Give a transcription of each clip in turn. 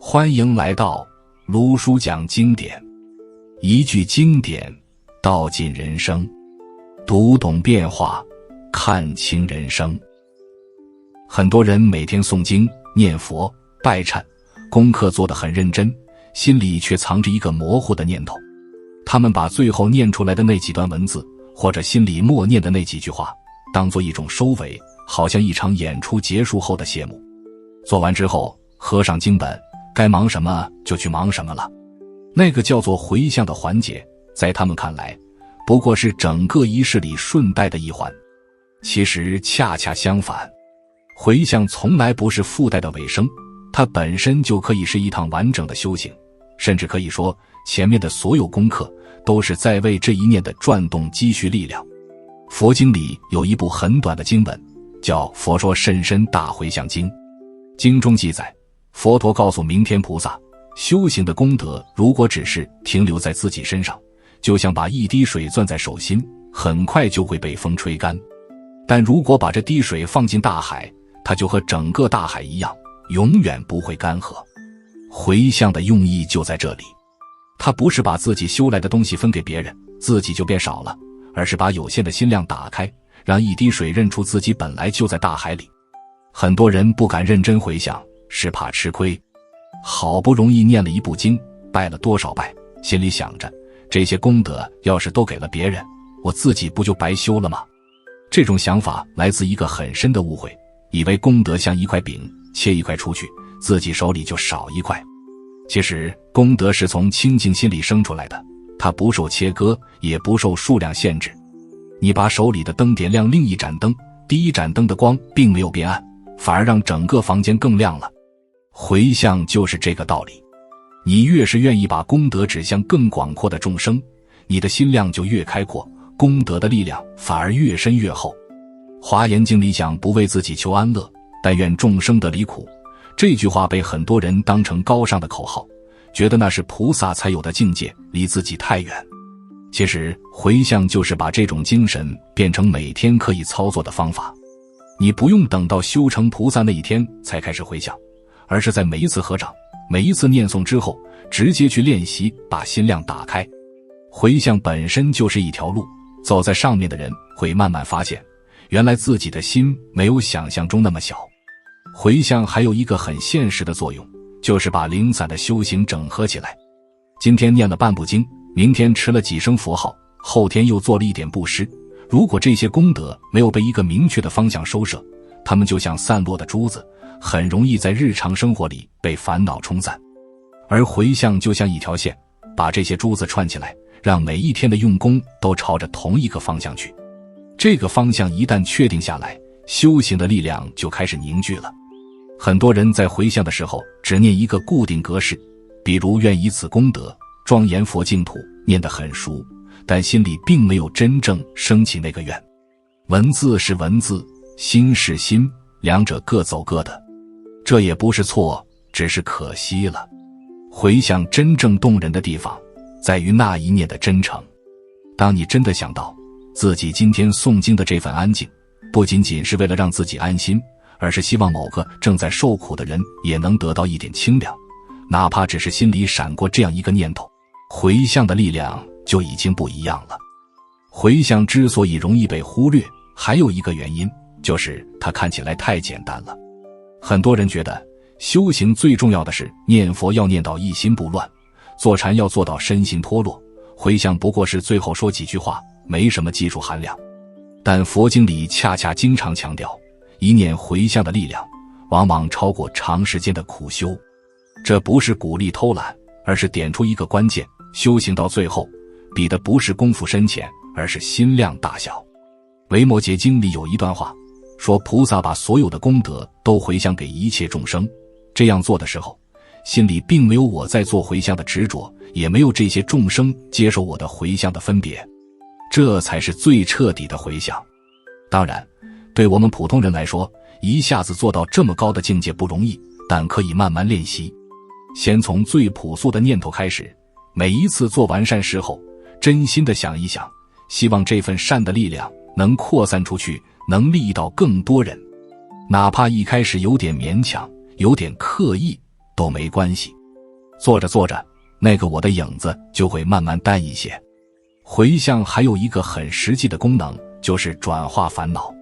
欢迎来到卢叔讲经典，一句经典道尽人生，读懂变化，看清人生。很多人每天诵经、念佛、拜忏，功课做得很认真，心里却藏着一个模糊的念头。他们把最后念出来的那几段文字，或者心里默念的那几句话，当作一种收尾，好像一场演出结束后的谢幕。做完之后，合上经本，该忙什么就去忙什么了。那个叫做回向的环节，在他们看来，不过是整个仪式里顺带的一环。其实恰恰相反，回向从来不是附带的尾声，它本身就可以是一趟完整的修行，甚至可以说，前面的所有功课都是在为这一念的转动积蓄力量。佛经里有一部很短的经文，叫《佛说甚深大回向经》。经中记载，佛陀告诉明天菩萨，修行的功德如果只是停留在自己身上，就像把一滴水攥在手心，很快就会被风吹干。但如果把这滴水放进大海，它就和整个大海一样，永远不会干涸。回向的用意就在这里，它不是把自己修来的东西分给别人，自己就变少了，而是把有限的心量打开，让一滴水认出自己本来就在大海里。很多人不敢认真回向，是怕吃亏。好不容易念了一部经，拜了多少拜，心里想着，这些功德要是都给了别人，我自己不就白修了吗？这种想法来自一个很深的误会，以为功德像一块饼，切一块出去，自己手里就少一块。其实功德是从清净心里生出来的，它不受切割，也不受数量限制。你把手里的灯点亮另一盏灯，第一盏灯的光并没有变暗，反而让整个房间更亮了。回向就是这个道理，你越是愿意把功德指向更广阔的众生，你的心量就越开阔，功德的力量反而越深越厚。华严经里讲，不为自己求安乐，但愿众生得离苦。这句话被很多人当成高尚的口号，觉得那是菩萨才有的境界，离自己太远。其实回向就是把这种精神变成每天可以操作的方法。你不用等到修成菩萨那一天才开始回向，而是在每一次合掌，每一次念诵之后，直接去练习把心量打开。回向本身就是一条路，走在上面的人会慢慢发现，原来自己的心没有想象中那么小。回向还有一个很现实的作用，就是把零散的修行整合起来。今天念了半部经，明天持了几声佛号，后天又做了一点布施。如果这些功德没有被一个明确的方向收摄，它们就像散落的珠子，很容易在日常生活里被烦恼冲散。而回向就像一条线，把这些珠子串起来，让每一天的用功都朝着同一个方向去。这个方向一旦确定下来，修行的力量就开始凝聚了。很多人在回向的时候只念一个固定格式，比如愿以此功德庄严佛净土，念得很熟，但心里并没有真正升起那个愿。文字是文字，心是心，两者各走各的。这也不是错，只是可惜了。回向真正动人的地方，在于那一念的真诚。当你真的想到自己今天诵经的这份安静，不仅仅是为了让自己安心，而是希望某个正在受苦的人也能得到一点清凉，哪怕只是心里闪过这样一个念头，回向的力量就已经不一样了。回向之所以容易被忽略，还有一个原因，就是它看起来太简单了。很多人觉得修行最重要的是念佛要念到一心不乱，坐禅要做到身心脱落，回向不过是最后说几句话，没什么技术含量。但佛经里恰恰经常强调，一念回向的力量往往超过长时间的苦修。这不是鼓励偷懒，而是点出一个关键，修行到最后比的不是功夫深浅，而是心量大小。维摩诘经里有一段话说，菩萨把所有的功德都回向给一切众生，这样做的时候，心里并没有我在做回向的执着，也没有这些众生接受我的回向的分别，这才是最彻底的回向。当然，对我们普通人来说，一下子做到这么高的境界不容易，但可以慢慢练习。先从最朴素的念头开始，每一次做完善事后，真心的想一想，希望这份善的力量能扩散出去，能利益到更多人。哪怕一开始有点勉强，有点刻意，都没关系。做着做着，那个我的影子就会慢慢淡一些。回向还有一个很实际的功能，就是转化烦恼。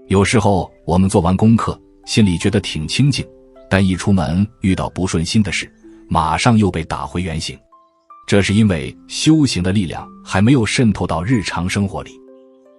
有时候我们做完功课，心里觉得挺清静，但一出门遇到不顺心的事，马上又被打回原形。这是因为修行的力量还没有渗透到日常生活里。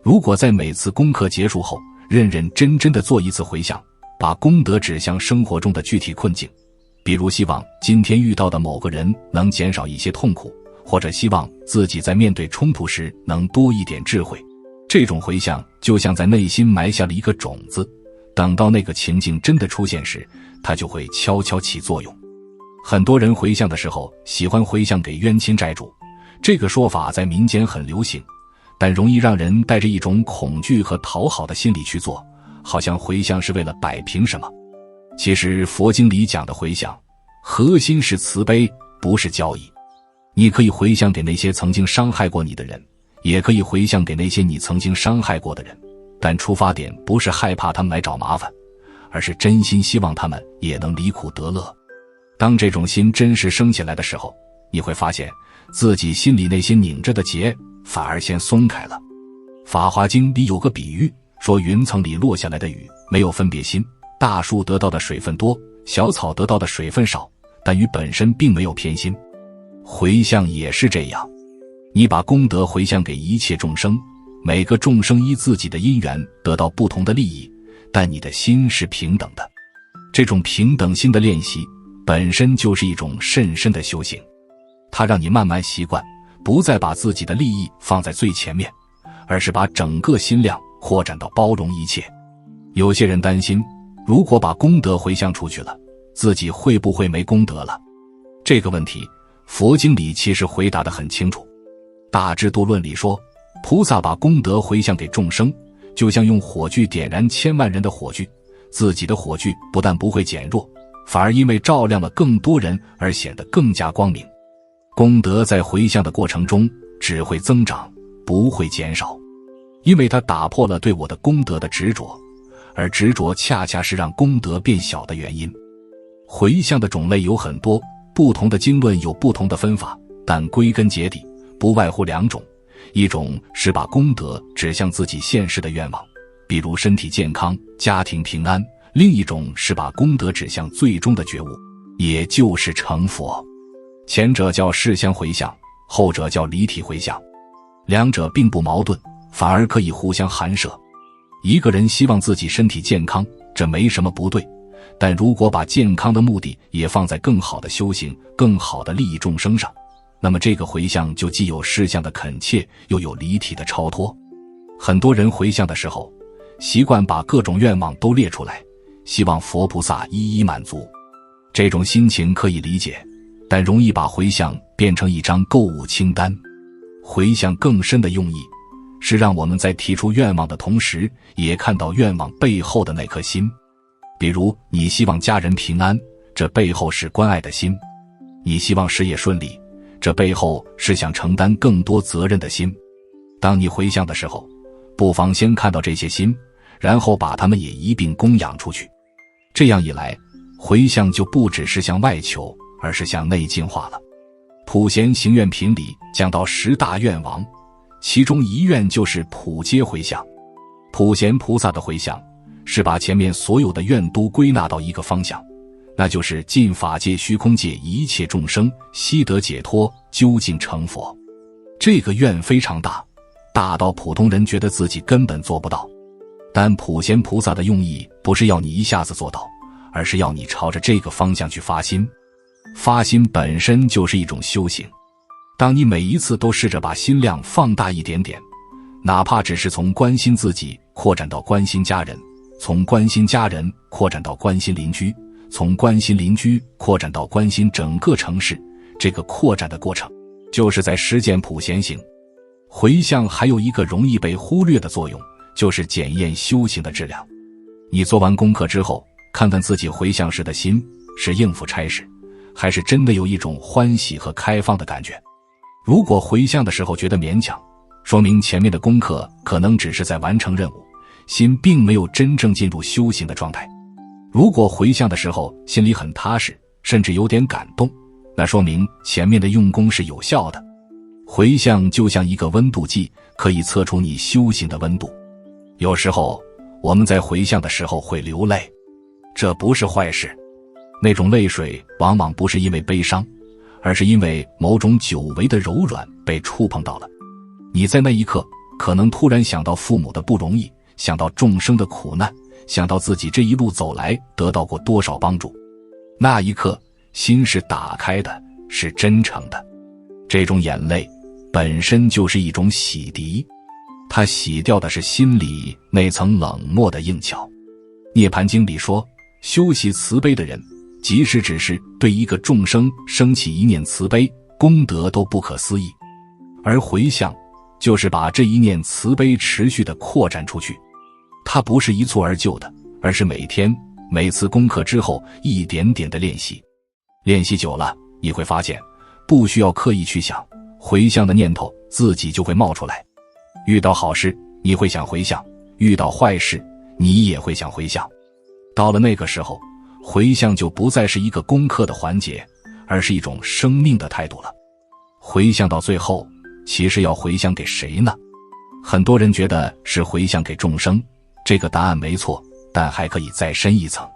如果在每次功课结束后，认认真真地做一次回向，把功德指向生活中的具体困境，比如希望今天遇到的某个人能减少一些痛苦，或者希望自己在面对冲突时能多一点智慧。这种回向就像在内心埋下了一个种子，等到那个情境真的出现时，它就会悄悄起作用。很多人回向的时候喜欢回向给冤亲债主，这个说法在民间很流行，但容易让人带着一种恐惧和讨好的心理去做，好像回向是为了摆平什么。其实佛经里讲的回向，核心是慈悲，不是交易。你可以回向给那些曾经伤害过你的人，也可以回向给那些你曾经伤害过的人，但出发点不是害怕他们来找麻烦，而是真心希望他们也能离苦得乐。当这种心真实升起来的时候，你会发现自己心里那些拧着的结反而先松开了。法华经里有个比喻，说云层里落下来的雨没有分别心，大树得到的水分多，小草得到的水分少，但雨本身并没有偏心。回向也是这样，你把功德回向给一切众生，每个众生依自己的因缘得到不同的利益，但你的心是平等的。这种平等心的练习本身就是一种甚深的修行，它让你慢慢习惯不再把自己的利益放在最前面，而是把整个心量扩展到包容一切。有些人担心，如果把功德回向出去了，自己会不会没功德了？这个问题佛经里其实回答得很清楚。大智度论里说，菩萨把功德回向给众生，就像用火炬点燃千万人的火炬，自己的火炬不但不会减弱，反而因为照亮了更多人而显得更加光明。功德在回向的过程中只会增长，不会减少，因为它打破了对我的功德的执着，而执着恰恰是让功德变小的原因。回向的种类有很多，不同的经论有不同的分法，但归根结底不外乎两种，一种是把功德指向自己现实的愿望，比如身体健康、家庭平安；另一种是把功德指向最终的觉悟，也就是成佛。前者叫事相回向，后者叫离体回向，两者并不矛盾，反而可以互相含摄。一个人希望自己身体健康，这没什么不对，但如果把健康的目的也放在更好的修行、更好的利益众生上，那么这个回向就既有事相的恳切，又有离体的超脱。很多人回向的时候，习惯把各种愿望都列出来，希望佛菩萨一一满足。这种心情可以理解，但容易把回向变成一张购物清单。回向更深的用意，是让我们在提出愿望的同时，也看到愿望背后的那颗心。比如你希望家人平安，这背后是关爱的心；你希望事业顺利，这背后是想承担更多责任的心。当你回向的时候，不妨先看到这些心，然后把它们也一并供养出去。这样一来，回向就不只是向外求，而是向内进化了。普贤行愿品里讲到10大愿王，其中一愿就是普皆回向。普贤菩萨的回向是把前面所有的愿都归纳到一个方向，那就是尽法界虚空界一切众生悉得解脱，究竟成佛。这个愿非常大，大到普通人觉得自己根本做不到，但普贤菩萨的用意不是要你一下子做到，而是要你朝着这个方向去发心。发心本身就是一种修行，当你每一次都试着把心量放大一点点，哪怕只是从关心自己扩展到关心家人，从关心家人扩展到关心邻居，从关心邻居扩展到关心整个城市，这个扩展的过程就是在实践普贤行。回向还有一个容易被忽略的作用，就是检验修行的质量。你做完功课之后，看看自己回向时的心，是应付差事，还是真的有一种欢喜和开放的感觉。如果回向的时候觉得勉强，说明前面的功课可能只是在完成任务，心并没有真正进入修行的状态。如果回向的时候心里很踏实，甚至有点感动，那说明前面的用功是有效的。回向就像一个温度计，可以测出你修行的温度。有时候我们在回向的时候会流泪，这不是坏事。那种泪水往往不是因为悲伤，而是因为某种久违的柔软被触碰到了。你在那一刻可能突然想到父母的不容易，想到众生的苦难，想到自己这一路走来得到过多少帮助。那一刻心是打开的，是真诚的。这种眼泪本身就是一种洗涤，它洗掉的是心里那层冷漠的硬壳。涅槃经里说，修习慈悲的人，即使只是对一个众生升起一念慈悲，功德都不可思议。而回向就是把这一念慈悲持续地扩展出去，它不是一蹴而就的，而是每天每次功课之后一点点的练习。练习久了，你会发现不需要刻意去想，回向的念头自己就会冒出来。遇到好事你会想回向，遇到坏事你也会想回向。到了那个时候，回向就不再是一个功课的环节，而是一种生命的态度了。回向到最后，其实要回向给谁呢？很多人觉得是回向给众生，这个答案没错，但还可以再深一层。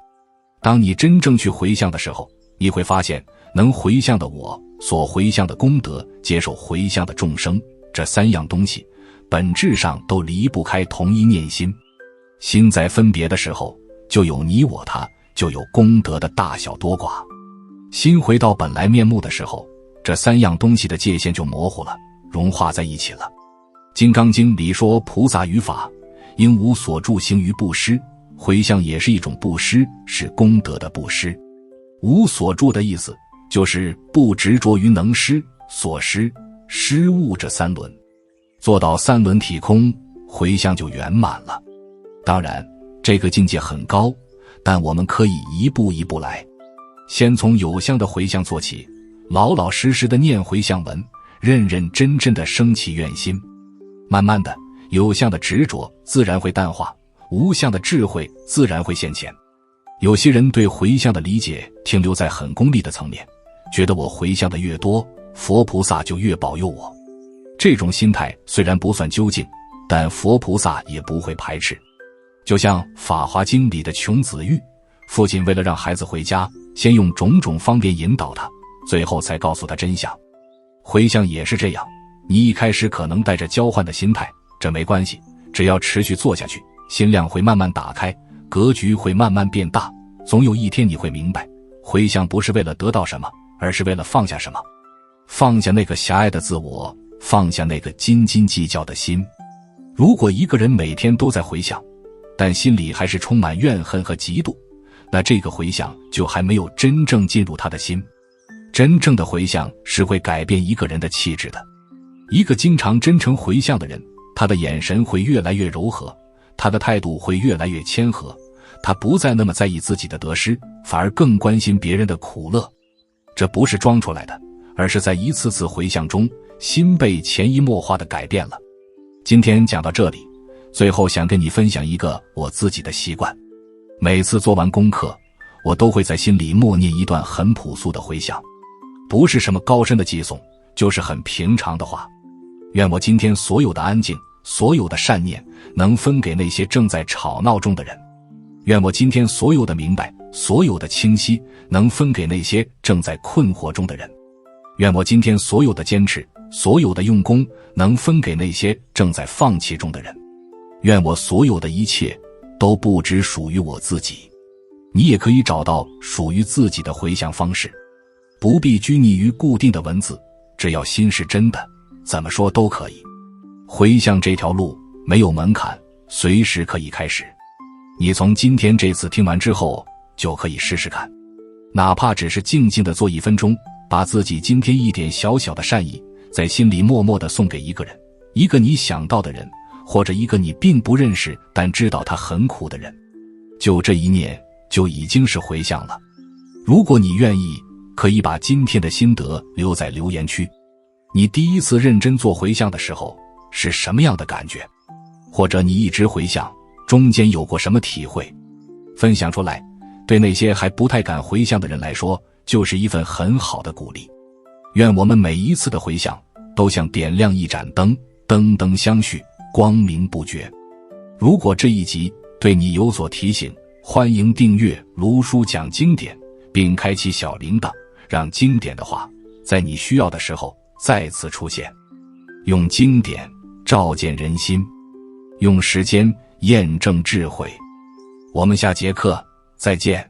当你真正去回向的时候，你会发现能回向的我，所回向的功德，接受回向的众生，这三样东西本质上都离不开同一念心。心在分别的时候，就有你我他，就有功德的大小多寡。心回到本来面目的时候，这三样东西的界限就模糊了，融化在一起了。金刚经里说，菩萨于法应无所住行于布施，回向也是一种布施，是功德的布施。无所住的意思就是不执着于能施、所施、施物这三轮，做到三轮体空，回向就圆满了。当然这个境界很高，但我们可以一步一步来。先从有相的回向做起，老老实实的念回向文，认认真真的升起愿心。慢慢的，有相的执着自然会淡化，无相的智慧自然会现前。有些人对回向的理解停留在很功利的层面，觉得我回向的越多，佛菩萨就越保佑我。这种心态虽然不算究竟，但佛菩萨也不会排斥。就像《法华经》里的穷子玉，父亲为了让孩子回家，先用种种方便引导他，最后才告诉他真相。回向也是这样，你一开始可能带着交换的心态，这没关系，只要持续做下去，心量会慢慢打开，格局会慢慢变大，总有一天你会明白，回向不是为了得到什么，而是为了放下什么。放下那个狭隘的自我，放下那个斤斤计较的心。如果一个人每天都在回向，但心里还是充满怨恨和嫉妒，那这个回向就还没有真正进入他的心。真正的回向是会改变一个人的气质的。一个经常真诚回向的人，他的眼神会越来越柔和，他的态度会越来越谦和，他不再那么在意自己的得失，反而更关心别人的苦乐。这不是装出来的，而是在一次次回向中，心被潜移默化地改变了。今天讲到这里，最后想跟你分享一个我自己的习惯。每次做完功课，我都会在心里默念一段很朴素的回向，不是什么高深的偈颂，就是很平常的话。愿我今天所有的安静，所有的善念，能分给那些正在吵闹中的人。愿我今天所有的明白，所有的清晰，能分给那些正在困惑中的人。愿我今天所有的坚持，所有的用功，能分给那些正在放弃中的人。愿我所有的一切都不只属于我自己。你也可以找到属于自己的回向方式，不必拘泥于固定的文字，只要心是真的，怎么说都可以。回向这条路没有门槛，随时可以开始。你从今天这次听完之后，就可以试试看，哪怕只是静静地做1分钟，把自己今天一点小小的善意，在心里默默地送给一个人，一个你想到的人，或者一个你并不认识但知道他很苦的人。就这一念，就已经是回向了。如果你愿意，可以把今天的心得留在留言区。你第一次认真做回向的时候，是什么样的感觉？或者你一直回向，中间有过什么体会？分享出来，对那些还不太敢回向的人来说，就是一份很好的鼓励。愿我们每一次的回想都像点亮一盏灯，灯灯相续，光明不绝。如果这一集对你有所提醒，欢迎订阅卢叔讲经典，并开启小铃铛，让经典的话在你需要的时候再次出现。用经典照见人心，用时间验证智慧。我们下节课再见。